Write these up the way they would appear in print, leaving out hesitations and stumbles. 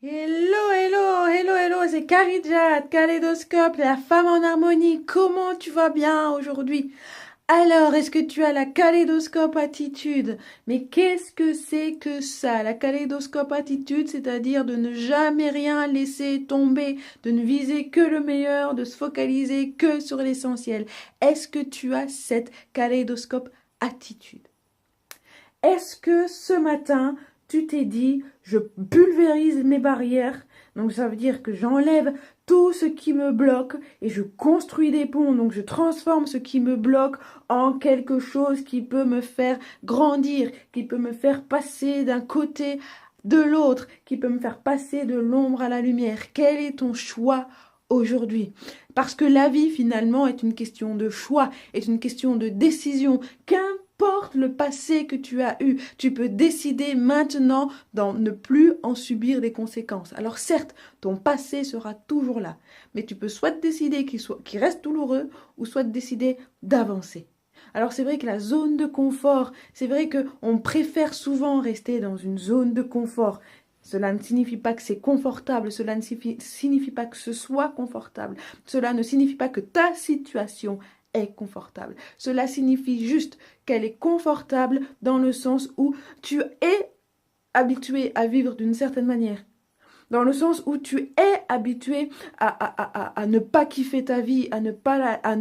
Hello, hello, hello, hello, c'est Karidjat, Kaléidoscope, la femme en harmonie. Comment tu vas bien aujourd'hui? Alors, est-ce que tu as la kaléidoscope attitude? Mais qu'est-ce que c'est que ça? La kaléidoscope attitude, c'est-à-dire de ne jamais rien laisser tomber, de ne viser que le meilleur, de se focaliser que sur l'essentiel. Est-ce que tu as cette kaléidoscope attitude? Est-ce que ce matin, tu t'es dit, je pulvérise mes barrières, donc ça veut dire que j'enlève tout ce qui me bloque et je construis des ponts, donc je transforme ce qui me bloque en quelque chose qui peut me faire grandir, qui peut me faire passer d'un côté de l'autre, qui peut me faire passer de l'ombre à la lumière. Quel est ton choix aujourd'hui? Parce que la vie finalement est une question de choix, est une question de décision. Qu'importe le passé que tu as eu, tu peux décider maintenant d'en ne plus en subir les conséquences. Alors certes, ton passé sera toujours là, mais tu peux soit décider qu'il reste douloureux, ou soit décider d'avancer. Alors c'est vrai que la zone de confort, c'est vrai qu'on préfère souvent rester dans une zone de confort. Cela ne signifie pas que c'est confortable, cela ne signifie pas que ce soit confortable, cela ne signifie pas que ta situation est confortable. Cela signifie juste qu'elle est confortable dans le sens où tu es habitué à vivre d'une certaine manière. Dans le sens où tu es habitué à ne pas kiffer ta vie, à ne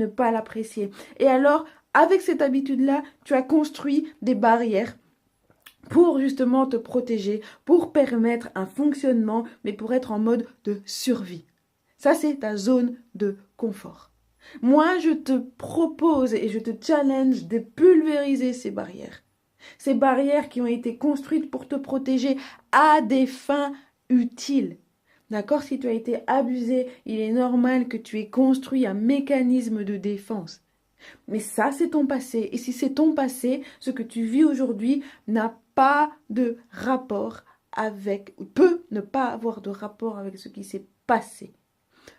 pas l'apprécier. Et alors, avec cette habitude-là, tu as construit des barrières pour justement te protéger, pour permettre un fonctionnement, mais pour être en mode de survie. Ça, c'est ta zone de confort. Moi, je te propose et je te challenge de pulvériser ces barrières. Ces barrières qui ont été construites pour te protéger à des fins utiles. D'accord? Si tu as été abusé, il est normal que tu aies construit un mécanisme de défense. Mais ça, c'est ton passé. Et si c'est ton passé, ce que tu vis aujourd'hui n'a pas de rapport avec, peut ne pas avoir de rapport avec ce qui s'est passé.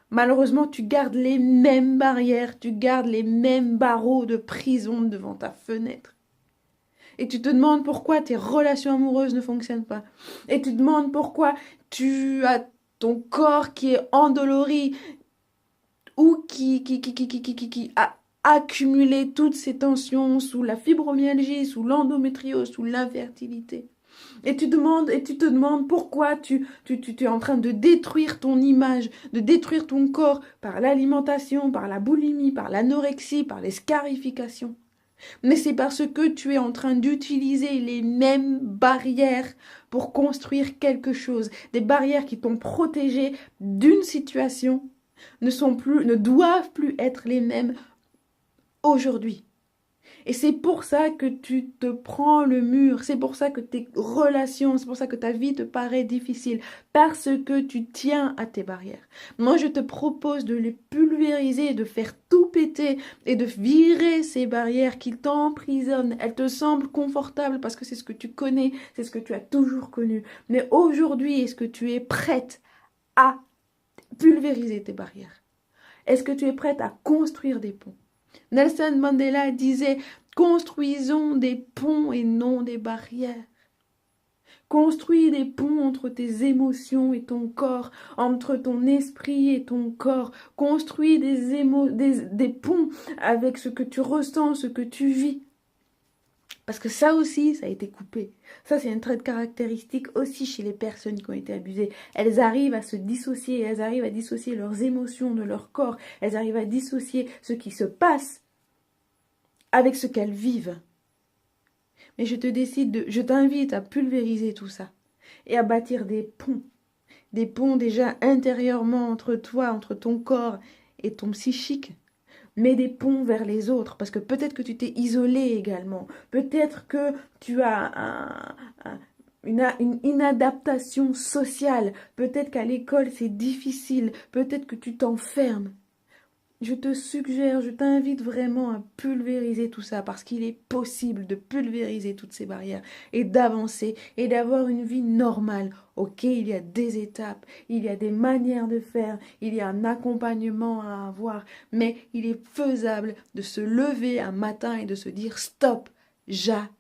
Malheureusement, tu gardes les mêmes barrières, tu gardes les mêmes barreaux de prison devant ta fenêtre. Et tu te demandes pourquoi tes relations amoureuses ne fonctionnent pas. Et tu te demandes pourquoi tu as ton corps qui est endolori ou qui a accumulé toutes ces tensions sous la fibromyalgie, sous l'endométriose, sous l'infertilité. Et tu te demandes pourquoi tu es en train de détruire ton image, de détruire ton corps par l'alimentation, par la boulimie, par l'anorexie, par les scarifications. Mais c'est parce que tu es en train d'utiliser les mêmes barrières pour construire quelque chose. Des barrières qui t'ont protégé d'une situation ne doivent plus être les mêmes aujourd'hui. Et c'est pour ça que tu te prends le mur, c'est pour ça que tes relations, c'est pour ça que ta vie te paraît difficile, parce que tu tiens à tes barrières. Moi, je te propose de les pulvériser, de faire tout péter et de virer ces barrières qui t'emprisonnent. Elles te semblent confortables parce que c'est ce que tu connais, c'est ce que tu as toujours connu. Mais aujourd'hui, est-ce que tu es prête à pulvériser tes barrières? Est-ce que tu es prête à construire des ponts? Nelson Mandela disait: construisons des ponts et non des barrières. Construis des ponts entre tes émotions et ton corps, entre ton esprit et ton corps. Construis des ponts avec ce que tu ressens, ce que tu vis. Parce que ça aussi, ça a été coupé. Ça, c'est un trait de caractéristique aussi chez les personnes qui ont été abusées. Elles arrivent à se dissocier, elles arrivent à dissocier leurs émotions de leur corps, elles arrivent à dissocier ce qui se passe avec ce qu'elles vivent. Mais je t'invite à pulvériser tout ça et à bâtir des ponts déjà intérieurement entre toi, entre ton corps et ton psychique. Mais des ponts vers les autres, parce que peut-être que tu t'es isolé également, peut-être que tu as une inadaptation sociale, peut-être qu'à l'école c'est difficile, peut-être que tu t'enfermes. Je te suggère, je t'invite vraiment à pulvériser tout ça parce qu'il est possible de pulvériser toutes ces barrières et d'avancer et d'avoir une vie normale. Ok, il y a des étapes, il y a des manières de faire, il y a un accompagnement à avoir, mais il est faisable de se lever un matin et de se dire stop, j'arrête.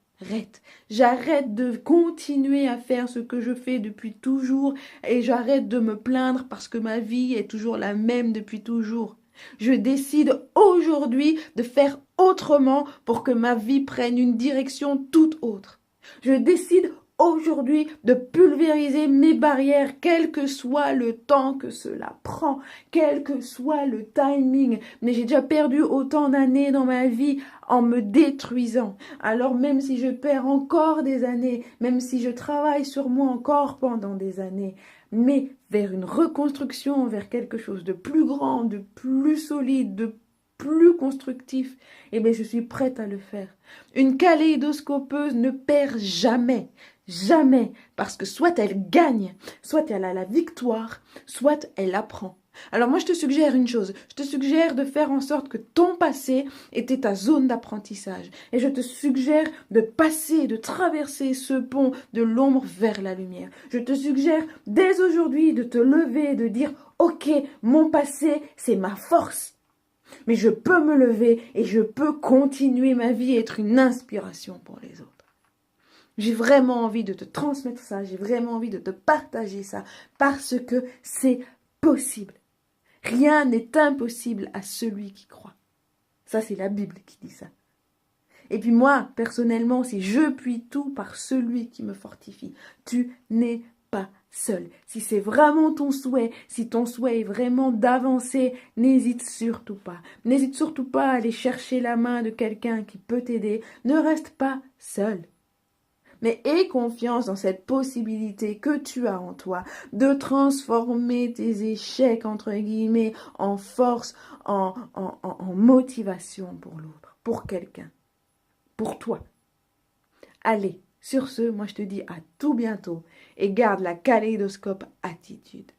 J'arrête de continuer à faire ce que je fais depuis toujours et j'arrête de me plaindre parce que ma vie est toujours la même depuis toujours. Je décide aujourd'hui de faire autrement pour que ma vie prenne une direction toute autre. Je décide aujourd'hui de pulvériser mes barrières, quel que soit le temps que cela prend, quel que soit le timing. Mais j'ai déjà perdu autant d'années dans ma vie en me détruisant. Alors même si je perds encore des années, même si je travaille sur moi encore pendant des années, mais vers une reconstruction, vers quelque chose de plus grand, de plus solide, de plus constructif, eh bien je suis prête à le faire. Une kaléidoscopeuse ne perd jamais, jamais, parce que soit elle gagne, soit elle a la victoire, soit elle apprend. Alors moi je te suggère une chose, je te suggère de faire en sorte que ton passé était ta zone d'apprentissage. Et je te suggère de passer, de traverser ce pont de l'ombre vers la lumière. Je te suggère dès aujourd'hui de te lever, de dire « Ok, mon passé, c'est ma force. Mais je peux me lever et je peux continuer ma vie et être une inspiration pour les autres. » J'ai vraiment envie de te transmettre ça, j'ai vraiment envie de te partager ça, parce que c'est possible. Rien n'est impossible à celui qui croit. Ça, c'est la Bible qui dit ça. Et puis moi, personnellement, c'est je puis tout par celui qui me fortifie. Tu n'es pas seul. Si c'est vraiment ton souhait, si ton souhait est vraiment d'avancer, n'hésite surtout pas. N'hésite surtout pas à aller chercher la main de quelqu'un qui peut t'aider. Ne reste pas seul. Mais aie confiance dans cette possibilité que tu as en toi de transformer tes échecs, entre guillemets, en force, en motivation pour l'autre, pour quelqu'un, pour toi. Allez, sur ce, moi je te dis à tout bientôt et garde la kaléidoscope attitude.